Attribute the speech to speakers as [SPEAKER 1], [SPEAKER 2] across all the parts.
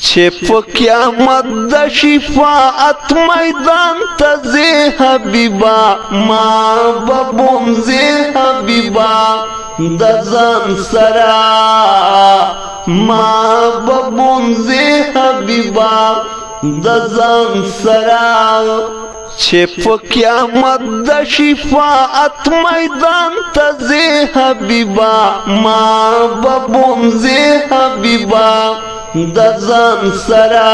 [SPEAKER 1] چې په قیامت د شفاعت میدان ته ځې حبیبا ما به بومځې حبیبا د ځان سره ما به بومځې حبیبا د ځان سره چې په قیامت د شفاعت میدان ته ځې حبیبا ما به بومځې حبیبا د ځان سره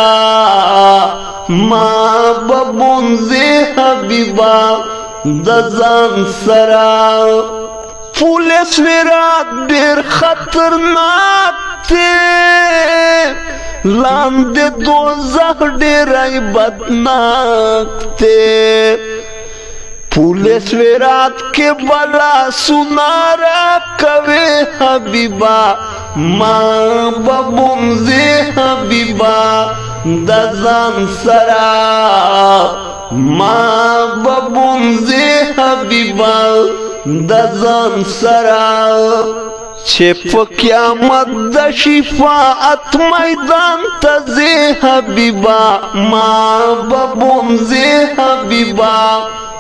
[SPEAKER 1] ما به بومځې حبیبا د ځان سره پولیس ویرات ډېر خطرناک دی لاندې دوزخ ډېری بدناک دی پولیس ویرات کې بلا سنارا کوي حبیبا ما به بومځې حبیبا د ځان سره ما به بومځې حبیبا د ځان سره چې په قیامت د شفاعت میدان ته ځې حبیبا ما به بومځې حبیبا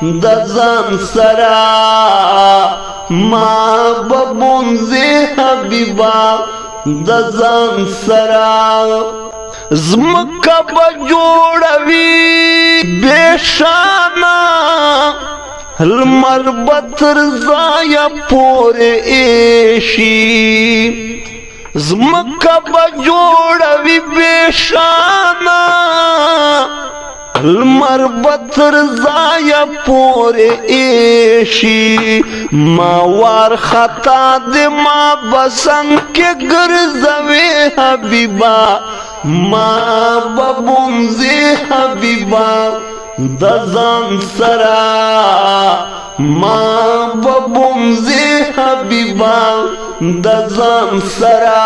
[SPEAKER 1] د ځان سره ما به بومځې حبیبا د ځان سره ځمکه به جوړوي بې شانه لمر به تر ځایه پورې ایشي ځمکه به جوړوي بې شانه لمر به تر ځایه پورې ایشي ما وارخطا د ما به څنګ کې ګرځوي حبیبا ما به بومځې حبیبا د ځان سره ما به بومځې حبیبا د ځان سره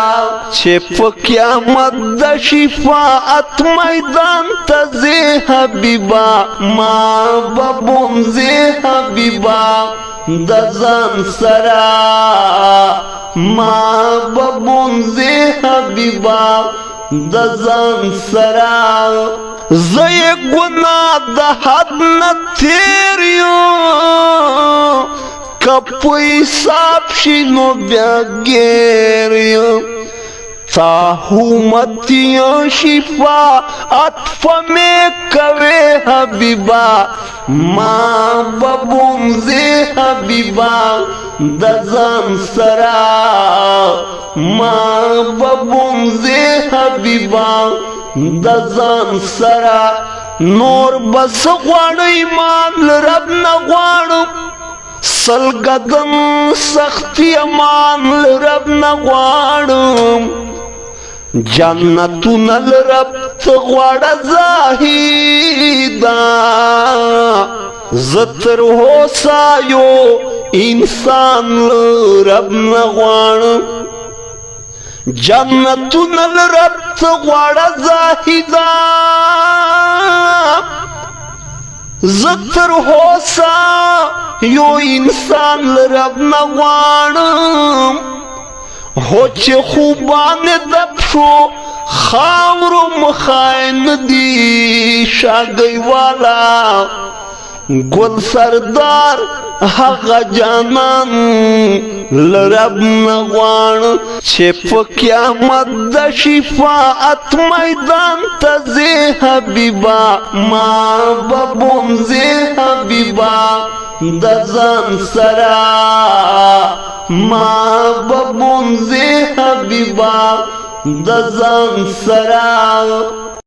[SPEAKER 1] چې په قیامت د شفاعت میدان ته ځې حبیبا ما به بومځې حبیبا د ځان سره ما به بومځې حبیبا د ځان سره زه یې ګناه د حد نه تېر یم که په حساب شي نو بیا ګیر یم تا همتی شفاعت فمې کوې حبیبا ما به بومځې حبیبا د ځان سره ما به بومځې حبیبا د ځان سره نور بس غواړم ایمان له رب نه غواړم سل قدم سختی امان له رب نه غواړم جنتونه له رب ته غواړه زاهده زه تر اوسه یو انسان له رب نه غواړم جنتونه له رب ته غواړه زاهده زه تر اوسه یو انسان له رب نه غواړم هو چې خوبانې د پښو خاورو مخای نه دي شاګۍ والا ګل سردار هغه جانان له رب نه غواړم چې په قیامت د شفاعت میدان ته ځې حبیبا ما به بومځې حبیبا د ځان سره ما به بومځې حبیبا د ځان سره